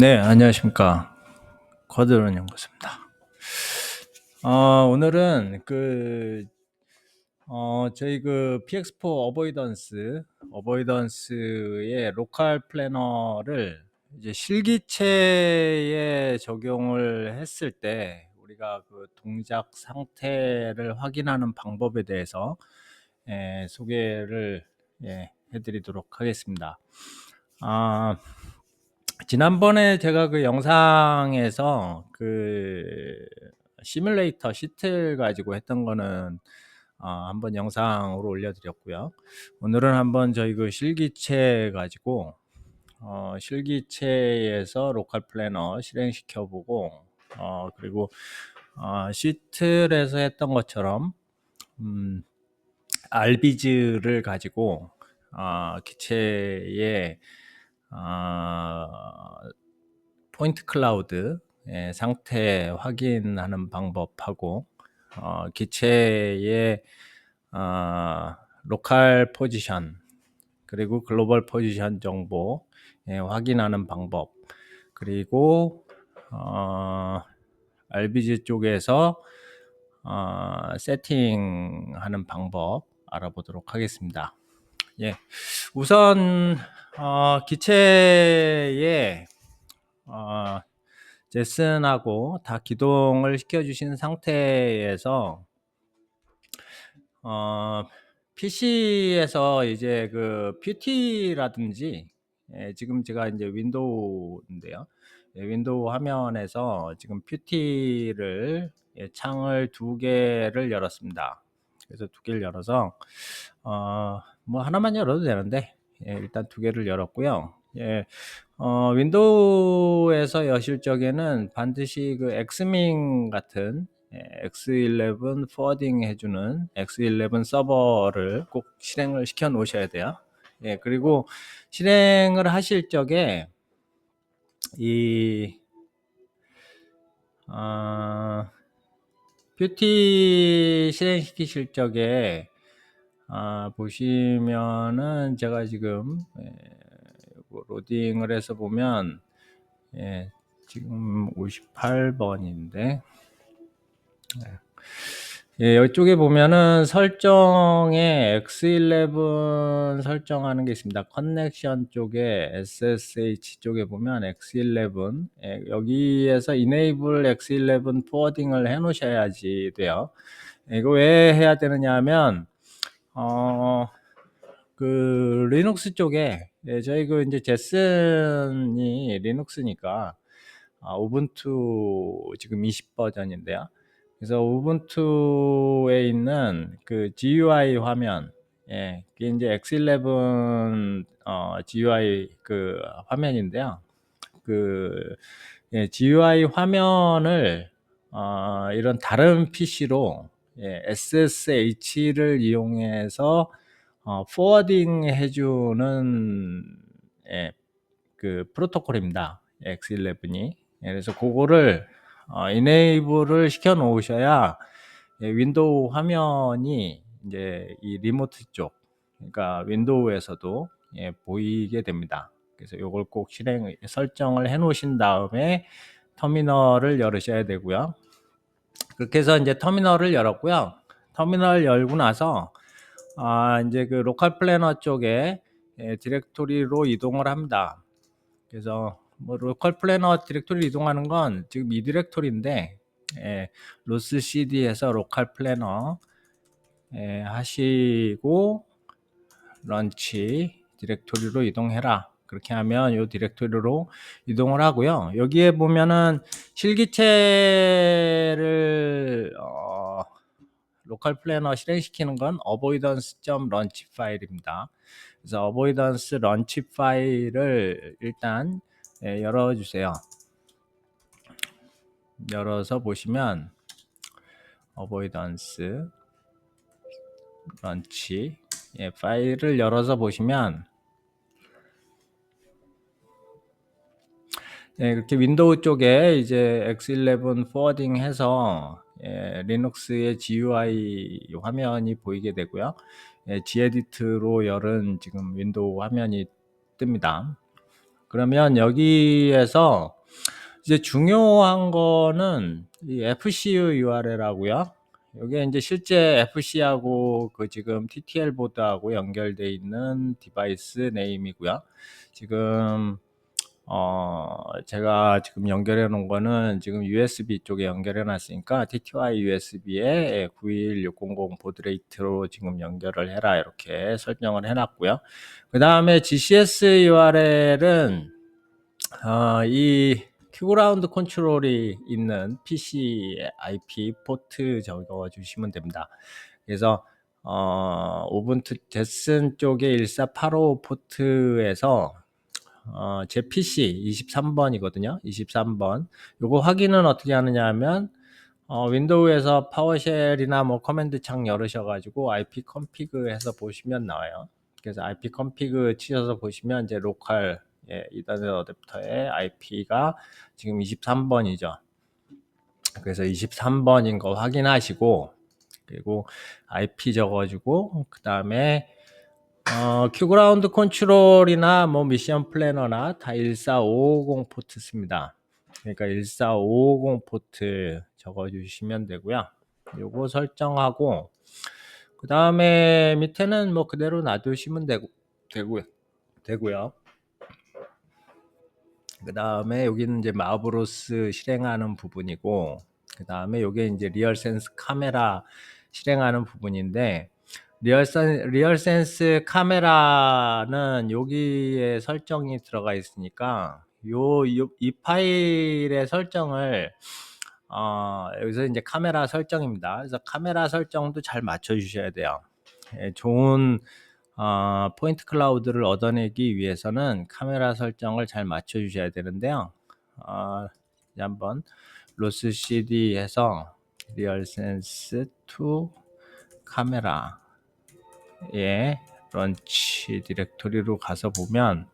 네, 안녕하십니까. 쿼드론 연구소입니다. 오늘은 저희 PX4 어보이던스의 로컬 플래너를 이제 실기체에 적용을 했을 때 우리가 그 동작 상태를 확인하는 방법에 대해서 소개를 해드리도록 하겠습니다. 지난번에 제가 그 영상에서 시뮬레이터 시트를 가지고 했던 거는 한번 영상으로 올려드렸고요. 오늘은 한번 저희 그 실기체 가지고 실기체에서 로컬 플래너 실행시켜 보고 그리고 시트에서 했던 것처럼 알비즈를 가지고 기체에 포인트 클라우드 상태 확인하는 방법하고 기체의 로컬 포지션 그리고 글로벌 포지션 정보 확인하는 방법, 그리고 RBG 쪽에서 세팅하는 방법 알아보도록 하겠습니다. 우선 기체에 제슨하고 다 기동을 시켜주신 상태에서 PC에서 이제 그 뷰티라든지 지금 제가 이제 윈도우인데요. 윈도우 화면에서 지금 뷰티를 창을 두 개를 열었습니다. 그래서 두 개를 열어서 뭐 하나만 열어도 되는데 일단 두 개를 열었고요. 윈도우에서 여실 적에는 반드시 그 엑스밍 같은 X11 포워딩 해주는 X11 서버를 꼭 실행을 시켜 놓으셔야 돼요. 그리고 실행을 하실 적에 이 뷰티 실행시키실 적에 보시면은 제가 지금 로딩을 해서 보면 지금 58번인데 이쪽에 보면은 설정에 X11 설정하는 게 있습니다. 커넥션 쪽에 SSH 쪽에 보면 X11 여기에서 Enable X11 포워딩을 해 놓으셔야지 돼요. 이거 왜 해야 되느냐 하면 그 리눅스 쪽에 저희 이제 제슨이 리눅스니까 우분투 지금 20 버전인데요. 그래서 우분투에 있는 그 GUI 화면, 그게 이제 X11 GUI 그 화면인데요. GUI 화면을 이런 다른 PC로 SSH를 이용해서 포워딩 해주는 그 프로토콜입니다. X11이. 그래서 그거를 이네이블을 시켜 놓으셔야 윈도우 화면이 이제 이 리모트 쪽, 그러니까 윈도우에서도 보이게 됩니다. 그래서 이걸 꼭 설정을 해 놓으신 다음에 터미널을 열으셔야 되고요. 그렇게 해서 이제 터미널을 열었고요. 터미널 열고 나서 이제 그 로컬 플래너 쪽에 디렉토리로 이동을 합니다. 그래서 뭐 로컬 플래너 디렉토리 이동하는 건 지금 이 디렉토리인데 로스 cd에서 로컬 플래너 하시고 런치 디렉토리로 이동해라. 그렇게 하면 이 디렉토리로 이동을 하고요. 여기에 보면은 실기체를 로컬 플래너 실행시키는 건 avoidance.launch 파일입니다. 그래서 avoidance launch 파일을 일단 열어주세요. 열어서 보시면 avoidance launch 파일을 열어서 보시면 이렇게 윈도우 쪽에 이제 X11 포워딩 해서 리눅스의 GUI 화면이 보이게 되고요. G에디트로 열은 지금 윈도우 화면이 뜹니다. 그러면 여기에서 이제 중요한 거는 이 FCU URL하고요. 이게 이제 실제 FC하고 그 지금 TTL 보드하고 연결되어 있는 디바이스 네임이고요. 지금 제가 지금 연결해 놓은 거는 지금 USB 쪽에 연결해 놨으니까 TTY USB에 91600 보드레이트로 지금 연결을 해라 이렇게 설정을 해 놨고요. 그 다음에 GCS URL은 이 큐그라운드 컨트롤이 있는 PC IP 포트 적어 주시면 됩니다. 그래서 오븐트 데슨 쪽에 1485 포트에서 제 PC 23번이거든요. 23번. 요거 확인은 어떻게 하느냐 하면 윈도우에서 파워쉘이나 뭐 커맨드 창 열으셔 가지고 IP 컨피그 해서 보시면 나와요. 그래서 IP 컨피그 치셔서 보시면 이제 로컬 이더넷 어댑터의 IP가 지금 23번이죠. 그래서 23번인 거 확인하시고, 그리고 IP 적어주고, 그 다음에 큐그라운드 컨트롤이나 뭐 미션 플래너나 다 14550 포트 씁니다. 그러니까 14550 포트 적어주시면 되고요. 요거 설정하고, 그 다음에 밑에는 뭐 그대로 놔두시면 되고요. 그 다음에 여기는 이제 마브로스 실행하는 부분이고, 그 다음에 요게 이제 리얼센스 카메라 실행하는 부분인데, 리얼센스 카메라는 여기에 설정이 들어가 있으니까, 이 파일의 설정을, 여기서 이제 카메라 설정입니다. 그래서 카메라 설정도 잘 맞춰 주셔야 돼요. 좋은 포인트 클라우드를 얻어내기 위해서는 카메라 설정을 잘 맞춰 주셔야 되는데요. 이제 한번 로스 CD 해서 리얼센스 2 카메라 런치 디렉토리로 가서 보면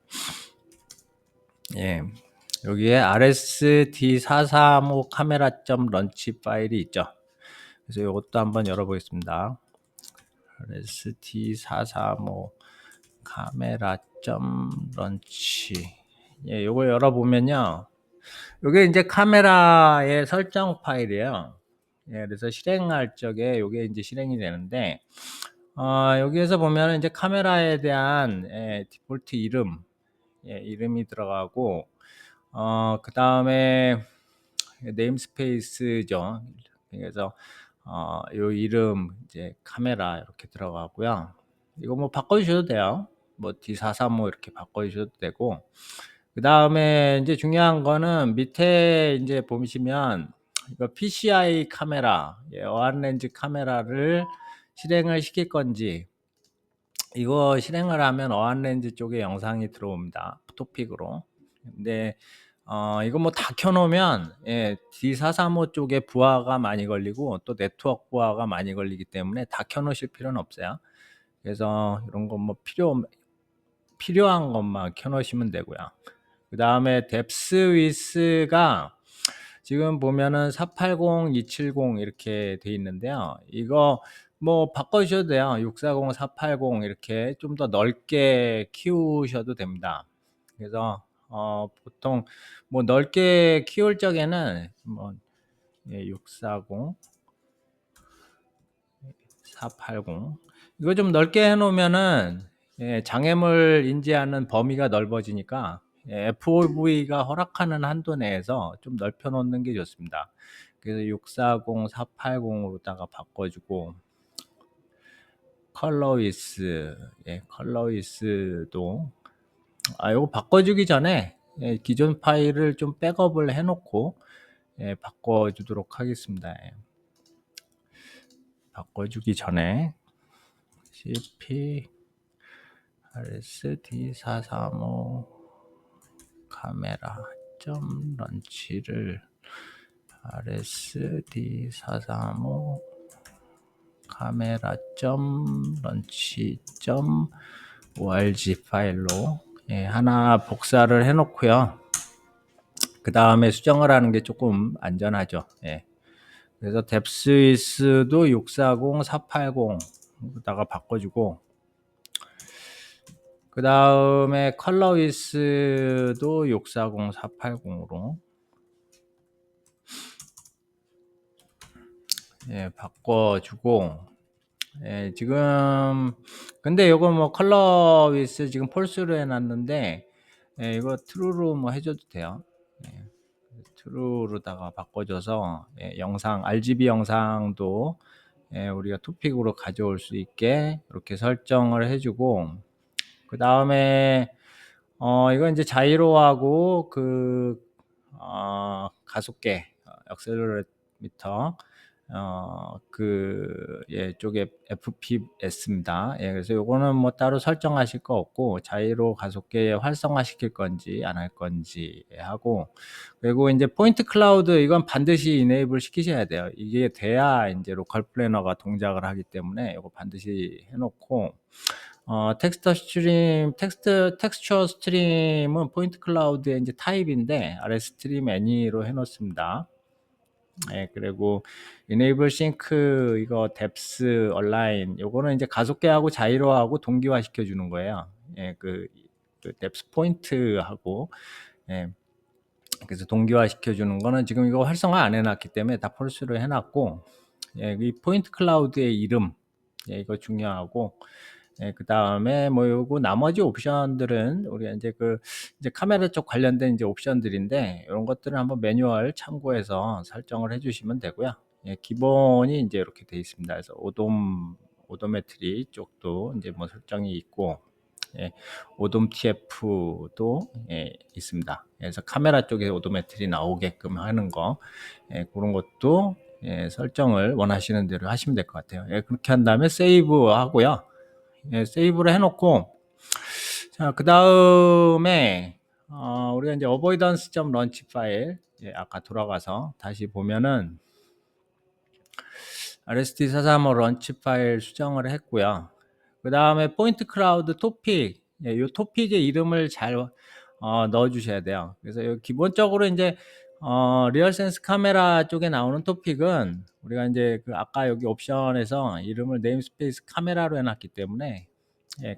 여기에 rsd435 카메라.런치 파일이 있죠. 그래서 이것도 한번 열어보겠습니다. rsd435 카메라.런치 요거 열어보면요. 요게 이제 카메라의 설정 파일이에요. 그래서 실행할 적에 요게 이제 실행이 되는데, 여기에서 보면 이제 카메라에 대한 디폴트 이름이 들어가고, 그 다음에 네임스페이스죠. 그래서 요 이름 이제 카메라 이렇게 들어가고요. 이거 뭐 바꿔주셔도 돼요. 뭐 D435 이렇게 바꿔주셔도 되고, 그 다음에 이제 중요한 거는 밑에 이제 보시면 이거 PCI 카메라, 어안렌즈 카메라를 실행을 시킬 건지, 이거 실행을 하면 어안렌즈 쪽에 영상이 들어옵니다. 토픽으로. 근데 이거 뭐 다 켜놓으면 D435 쪽에 부하가 많이 걸리고 또 네트워크 부하가 많이 걸리기 때문에 다 켜놓으실 필요는 없어요. 그래서 이런 거 뭐 필요한 것만 켜놓으시면 되고요. 그 다음에 뎁스 위스가 지금 보면은 480, 270 이렇게 돼 있는데요. 이거 뭐 바꿔주셔도 돼요. 640, 480 이렇게 좀 더 넓게 키우셔도 됩니다. 그래서 보통 뭐 넓게 키울 적에는 뭐 640, 480 이거 좀 넓게 해놓으면은 장애물 인지하는 범위가 넓어지니까 FOV가 허락하는 한도 내에서 좀 넓혀 놓는 게 좋습니다. 그래서 640, 480으로다가 바꿔주고, 컬러위스, 컬러위스도 이거 바꿔주기 전에 기존 파일을 좀 백업을 해놓고 바꿔주도록 하겠습니다. 바꿔주기 전에 cp rsd435 카메라 점 런치를 rsd435 카메라 점 런치 점 org 파일로 하나 복사를 해 놓고요. 그 다음에 수정을 하는 게 조금 안전하죠. 그래서 뎁스위스도 640, 480 다가 바꿔주고, 그 다음에 컬러 위스도 640480으로 바꿔주고, 지금 근데 요거 뭐 컬러 위스 지금 폴스로 해놨는데, 이거 트루로 뭐 해줘도 돼요. 트루로다가 바꿔줘서 영상 RGB 영상도 우리가 토픽으로 가져올 수 있게 이렇게 설정을 해주고, 그 다음에 이건 이제 자이로하고 가속계 액셀러미터 쪽에 FPS입니다. 그래서 요거는 뭐 따로 설정하실 거 없고, 자이로 가속계 활성화 시킬 건지 안 할 건지 하고, 그리고 이제 포인트 클라우드 이건 반드시 이네이블 시키셔야 돼요. 이게 돼야 이제 로컬 플래너가 동작을 하기 때문에 이거 반드시 해놓고, 텍스처 스트림은 포인트 클라우드의 이제 타입인데, 아래 스트림 애니로 해놓습니다. 그리고 enable sync 이거 depth align 요거는 이제 가속계하고 자이로하고 동기화 시켜주는 거예요. 그 depth 포인트하고, 그래서 동기화 시켜주는 거는 지금 이거 활성화 안 해놨기 때문에 다 폴스로 해놨고, 이 포인트 클라우드의 이름, 이거 중요하고, 그 다음에 뭐 요거 나머지 옵션들은 우리가 이제 이제 카메라 쪽 관련된 이제 옵션들인데, 이런 것들은 한번 매뉴얼 참고해서 설정을 해주시면 되고요. 기본이 이제 이렇게 돼 있습니다. 그래서 오도메트리 쪽도 이제 뭐 설정이 있고, 오돔 TF도 있습니다. 그래서 카메라 쪽에 오도메트리 나오게끔 하는 거, 그런 것도 설정을 원하시는 대로 하시면 될 것 같아요. 그렇게 한 다음에 세이브 하고요. 세이브를 해놓고, 자, 그 다음에 우리가 이제 avoidance.launch 파일, 아까 돌아가서 다시 보면은 RST435 런치 파일 수정을 했고요. 그 다음에 포인트 클라우드 토픽, 이 토픽의 이름을 잘 넣어 주셔야 돼요. 그래서 기본적으로 이제 리얼 센스 카메라 쪽에 나오는 토픽은 우리가 이제 아까 여기 옵션에서 이름을 네임스페이스 카메라로 해놨기 때문에,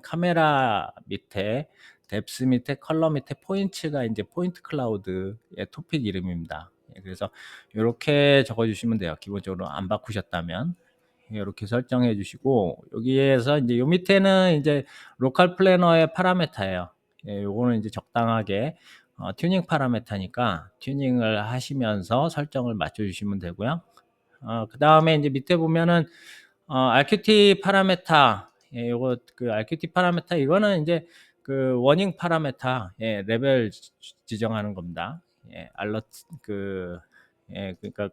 카메라 밑에 뎁스 밑에 컬러 밑에 포인트가 이제 포인트 클라우드의 토픽 이름입니다. 그래서 이렇게 적어주시면 돼요. 기본적으로 안 바꾸셨다면 이렇게 설정해 주시고, 여기에서 이제 요 밑에는 이제 로컬 플래너의 파라메타예요. 요거는 이제 적당하게 튜닝 파라메타니까 튜닝을 하시면서 설정을 맞춰 주시면 되고요. 그 다음에 이제 밑에 보면은 RQT 파라메타, 요거 RQT 파라메타 이거는 이제 워닝 파라메타, 레벨 지정하는 겁니다. 알러트 그러니까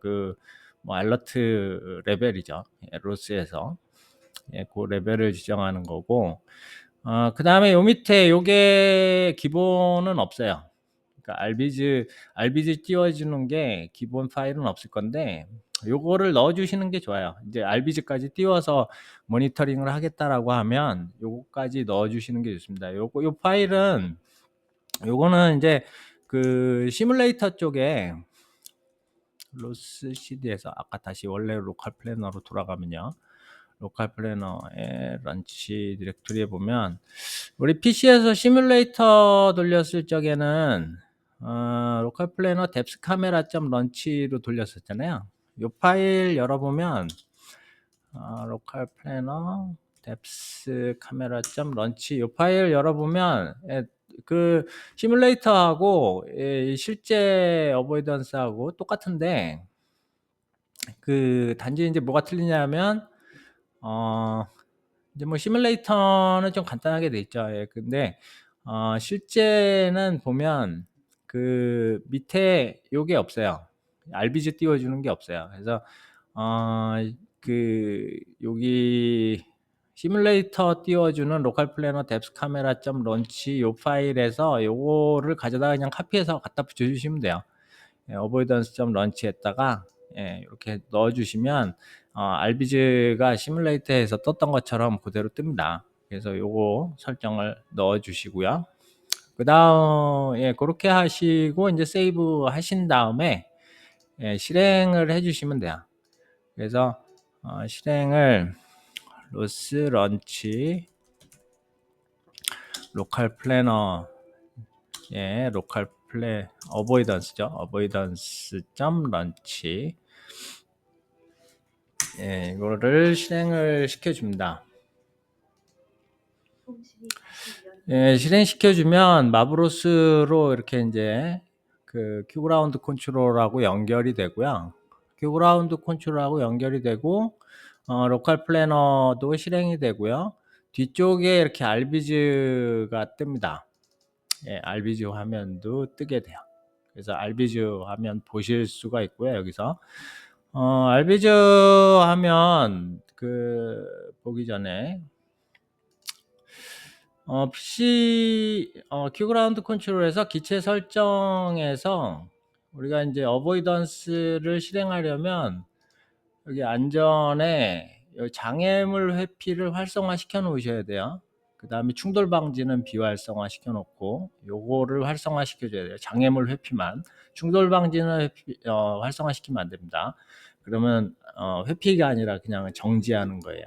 뭐 알러트 레벨이죠. 로스에서 그 레벨을 지정하는 거고, 그 다음에 요 밑에 요게 기본은 없어요. 그러니까 알비즈 띄워주는 게 기본 파일은 없을 건데, 요거를 넣어주시는 게 좋아요. 이제 알비즈까지 띄워서 모니터링을 하겠다라고 하면 요거까지 넣어주시는 게 좋습니다. 요 파일은, 요거는 이제 시뮬레이터 쪽에 로스 CD에서 아까 다시 원래 로컬 플래너로 돌아가면요. 로컬 플래너의 런치 디렉토리에 보면, 우리 PC에서 시뮬레이터 돌렸을 적에는 로컬 플래너 뎁스 카메라 점 런치로 돌렸었잖아요. 이 파일 열어보면 로컬 플래너 뎁스 카메라 점 런치 이 파일 열어보면 시뮬레이터하고 실제 어보이던스하고 똑같은데, 단지 이제 뭐가 틀리냐면 이제 뭐 시뮬레이터는 좀 간단하게 돼 있죠. 근데 실제는 보면 밑에 요게 없어요. RBG 띄워주는 게 없어요. 그래서 여기 시뮬레이터 띄워주는 로컬 플래너 뎁스 카메라 점 런치 요 파일에서 요거를 가져다 그냥 카피해서 갖다 붙여주시면 돼요. 어보이던스 점 런치에다가 이렇게 넣어주시면 RBG가 시뮬레이터에서 떴던 것처럼 그대로 뜹니다. 그래서 요거 설정을 넣어 주시고요. 그 다음 그렇게 하시고 이제 세이브 하신 다음에 실행을 해 주시면 돼요. 그래서 실행을 로스 런치 로컬 플래너, 로컬 어보이던스죠. 어보이던스 점 런치. 이거를 실행을 시켜줍니다. 실행시켜주면 마브로스로 이렇게 이제 그 큐그라운드 컨트롤하고 연결이 되고요. 큐그라운드 컨트롤하고 연결이 되고, 로컬 플래너도 실행이 되고요. 뒤쪽에 이렇게 알비즈가 뜹니다. 알비즈 화면도 뜨게 돼요. 그래서 알비즈 화면 보실 수가 있고요. 여기서 알비즈 화면 보기 전에 PC 큐그라운드 컨트롤에서 기체 설정에서 우리가 이제 어보이던스를 실행하려면 여기 안전에 여기 장애물 회피를 활성화 시켜 놓으셔야 돼요. 그 다음에 충돌 방지는 비활성화 시켜 놓고 요거를 활성화 시켜 줘야 돼요. 장애물 회피만. 충돌 방지는 활성화 시키면 안 됩니다. 그러면 회피가 아니라 그냥 정지하는 거예요.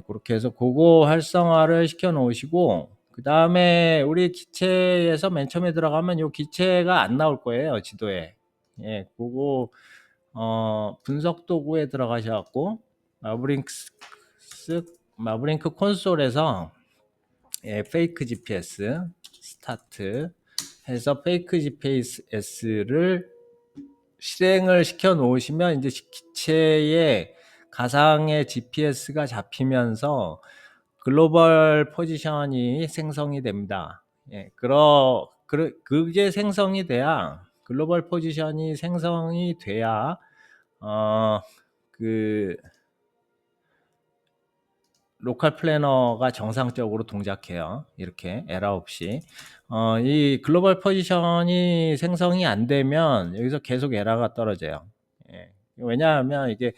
그렇게 해서 그거 활성화를 시켜 놓으시고, 그 다음에 우리 기체에서 맨 처음에 들어가면 요 기체가 안 나올 거예요, 지도에. 그거 분석 도구에 들어가셔갖고 마브링크 콘솔에서 페이크 GPS 스타트 해서 페이크 GPS를 실행을 시켜 놓으시면 이제 기체에 가상의 GPS가 잡히면서 글로벌 포지션이 생성이 됩니다. 그게 생성이 돼야, 글로벌 포지션이 생성이 돼야 그 로컬 플래너가 정상적으로 동작해요. 이렇게 에러 없이. 이 글로벌 포지션이 생성이 안 되면 여기서 계속 에러가 떨어져요. 왜냐하면 이게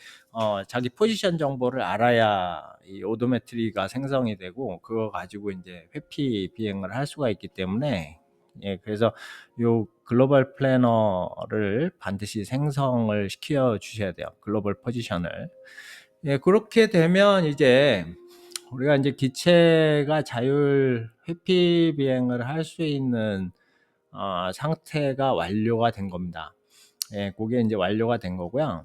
자기 포지션 정보를 알아야 이 오도메트리가 생성이 되고 그거 가지고 이제 회피 비행을 할 수가 있기 때문에, 그래서 요 글로벌 플래너를 반드시 생성을 시켜 주셔야 돼요. 글로벌 포지션을. 그렇게 되면 이제 우리가 이제 기체가 자율 회피 비행을 할 수 있는 상태가 완료가 된 겁니다. 그게 이제 완료가 된 거고요.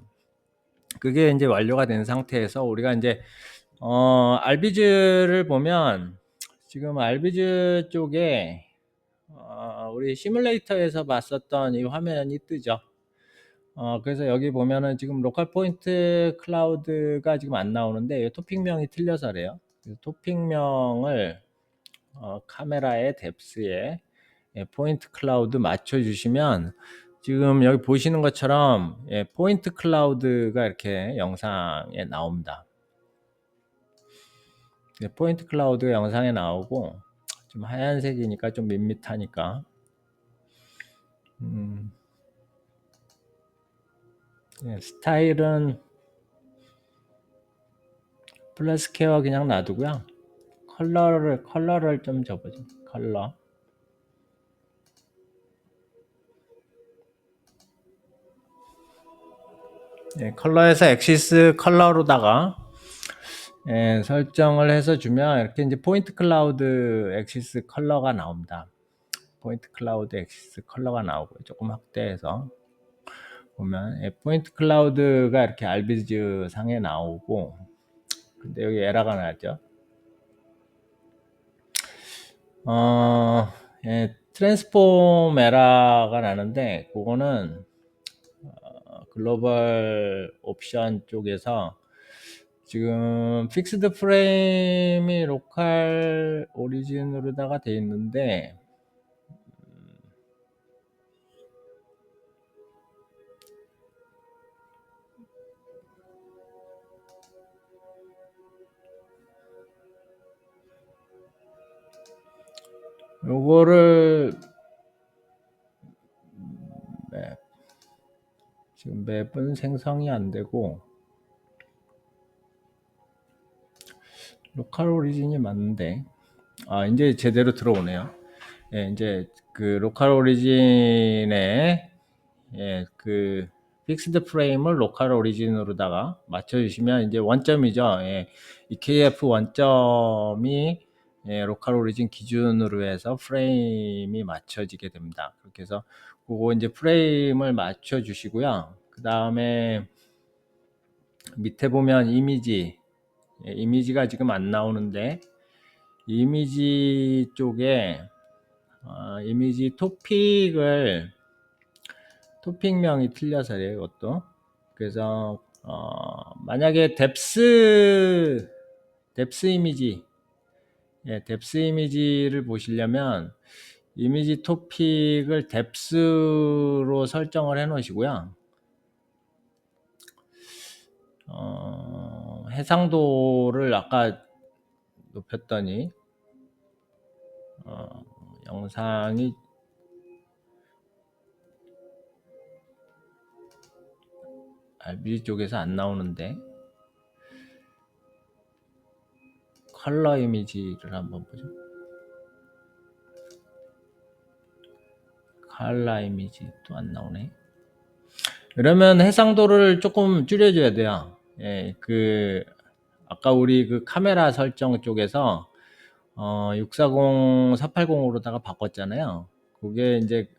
그게 이제 완료가 된 상태에서 우리가 이제 알비즈를 보면 지금 알비즈 쪽에 우리 시뮬레이터에서 봤었던 이 화면이 뜨죠. 그래서 여기 보면은 지금 로컬 포인트 클라우드가 지금 안 나오는데 이 토픽명이 틀려서 그래요. 토픽명을 카메라의 뎁스에 포인트 클라우드 맞춰주시면 지금 여기 보시는 것처럼 포인트 클라우드가 이렇게 영상에 나옵니다. 포인트 클라우드가 영상에 나오고 좀 하얀색이니까 좀 밋밋하니까 스타일은 플러스 케어 그냥 놔두고요. 컬러를 좀 줘보죠. 컬러. 컬러에서 엑시스 컬러로다가 설정을 해서 주면 이렇게 이제 포인트 클라우드 엑시스 컬러가 나옵니다. 포인트 클라우드 엑시스 컬러가 나오고 조금 확대해서 보면 포인트 클라우드가 이렇게 알비즈 상에 나오고, 근데 여기 에러가 나죠. 트랜스폼 에러가 나는데 그거는 글로벌 옵션 쪽에서 지금 픽스드 프레임이 로컬 오리진으로다가 돼 있는데 요거를 지금 맵은 생성이 안 되고 로컬 오리진이 맞는데 이제 제대로 들어오네요. 이제 그 로컬 오리진에 그 픽스드 프레임을 로컬 오리진으로다가 맞춰주시면 이제 원점이죠. 이 KF 원점이 로컬 오리진 기준으로 해서 프레임이 맞춰지게 됩니다. 그렇게 해서 그거 이제 프레임을 맞춰 주시고요. 그 다음에 밑에 보면 이미지가 지금 안 나오는데, 이미지 쪽에 이미지 토픽명이 틀려서 그래요, 이것도. 그래서 만약에 뎁스 이미지, 뎁스 이미지를 보시려면 이미지 토픽을 뎁스로 설정을 해 놓으시고요. 해상도를 아까 높였더니 영상이 RB 쪽에서 안 나오는데, 컬러 이미지를 한번 보죠. 컬러 이미지 또 안 나오네. 그러면 해상도를 조금 줄여줘야 돼요. 아까 우리 그 카메라 설정 쪽에서 640, 480으로다가 바꿨잖아요. 그게 이제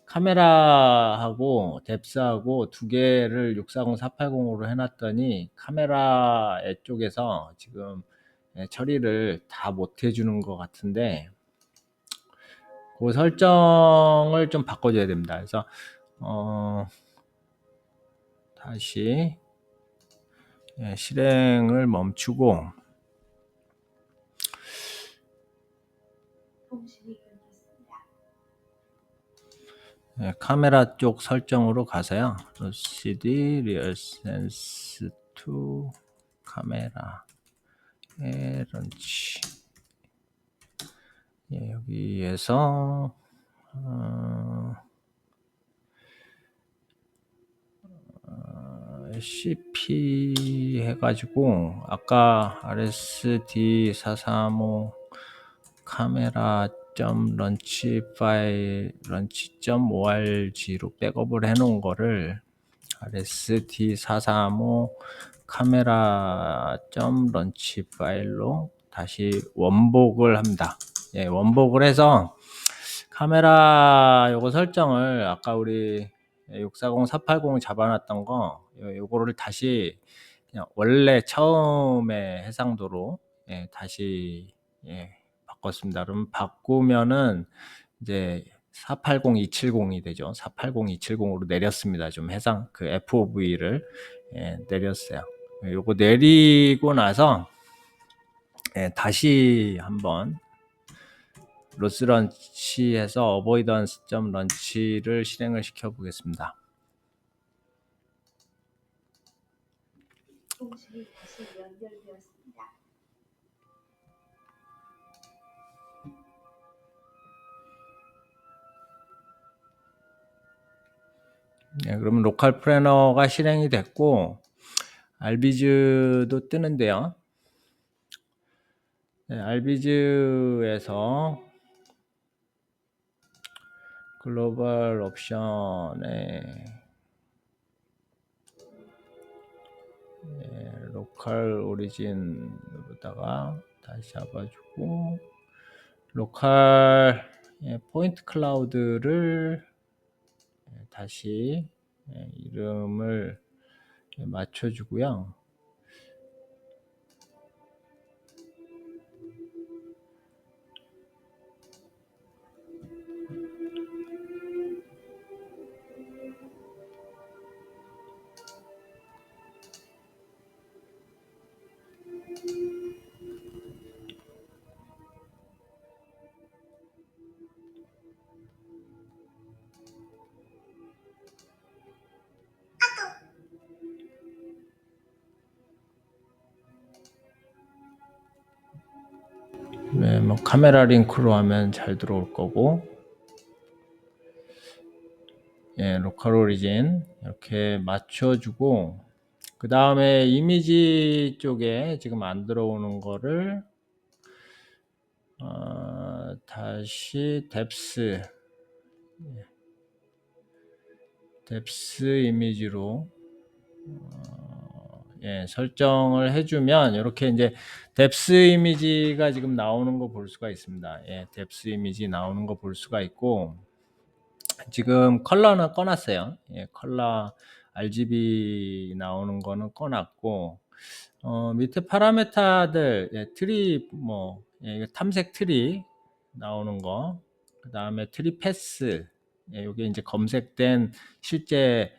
카메라하고 뎁스하고 두 개를 640, 480으로 해놨더니 카메라 쪽에서 지금 처리를 다 못 해주는 것 같은데, 그 설정을 좀 바꿔줘야 됩니다. 그래서 다시 실행을 멈추고 카메라 쪽 설정으로 가서요. 루시디 리얼센스 투 카메라 런치, 여기에서 CP 해가지고 아까 RSD435 카메라 런치 파일 런치.org로 백업을 해 놓은 거를 RSD435 카메라 런치 파일로 다시 원복을 합니다. 원복을 해서 카메라 요거 설정을 아까 우리 640, 480 잡아놨던 거 요거를 다시 그냥 원래 처음에 해상도로 다시 바꿨습니다. 그럼 바꾸면은 이제 480, 270이 되죠. 480, 270으로 내렸습니다. 좀 그 FOV를 내렸어요. 요거 내리고 나서 다시 한번 로스 런치에서 어보이던스 점 런치를 실행을 시켜 보겠습니다. 통신이 다시 연결되었습니다. 그러면 로컬 플래너가 실행이 됐고 알비즈도 뜨는데요. 알비즈에서 글로벌 옵션에 로컬 오리진으로다가 다시 잡아주고 로컬 포인트 클라우드를 다시 이름을 맞춰주고요. 뭐 카메라 링크로 하면 잘 들어올 거고, 로컬 오리진 이렇게 맞춰주고, 그 다음에 이미지 쪽에 지금 안 들어오는 거를 다시 뎁스 이미지로 설정을 해주면 이렇게 이제 뎁스 이미지가 지금 나오는 거 볼 수가 있습니다. 뎁스 이미지 나오는 거 볼 수가 있고, 지금 컬러는 꺼놨어요. 컬러 RGB 나오는 거는 꺼놨고, 밑에 파라메타들, 트리, 탐색 트리 나오는 거, 그 다음에 트리 패스, 요게 이제 검색된 실제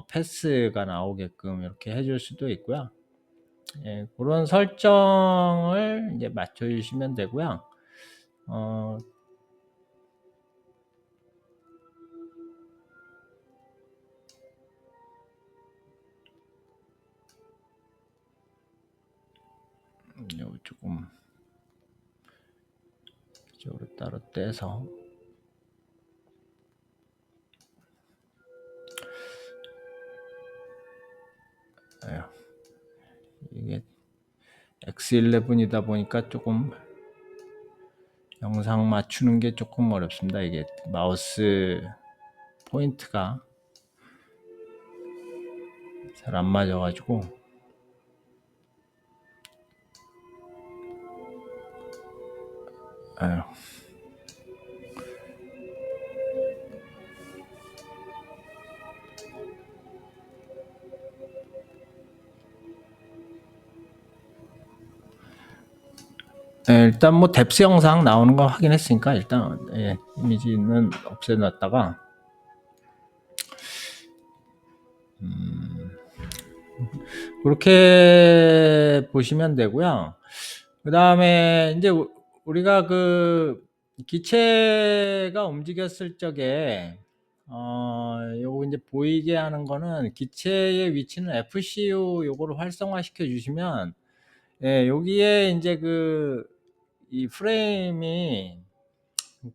패스가 나오게끔 이렇게 해줄 수도 있고요. 그런 설정을 이제 맞춰주시면 되고요. 요 조금 이쪽으로 따로 떼서 이게 X11이다 보니까 조금 영상 맞추는 게 조금 어렵습니다. 이게 마우스 포인트가 잘 안 맞아가지고. 아유. 일단 뭐 뎁스 영상 나오는 거 확인했으니까 일단 이미지는 없애놨다가 그렇게 보시면 되고요. 그 다음에 이제 우리가 그 기체가 움직였을 적에 요거 이제 보이게 하는 거는 기체의 위치는 FCU 요거를 활성화 시켜 주시면 여기에 이제 이 프레임이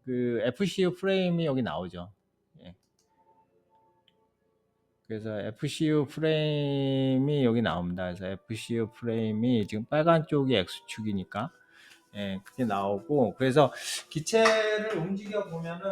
그 FCU 프레임이 여기 나오죠. 그래서 FCU 프레임이 여기 나옵니다. 그래서 FCU 프레임이 지금 빨간 쪽이 X축이니까 그게 나오고, 그래서 기체를 움직여 보면은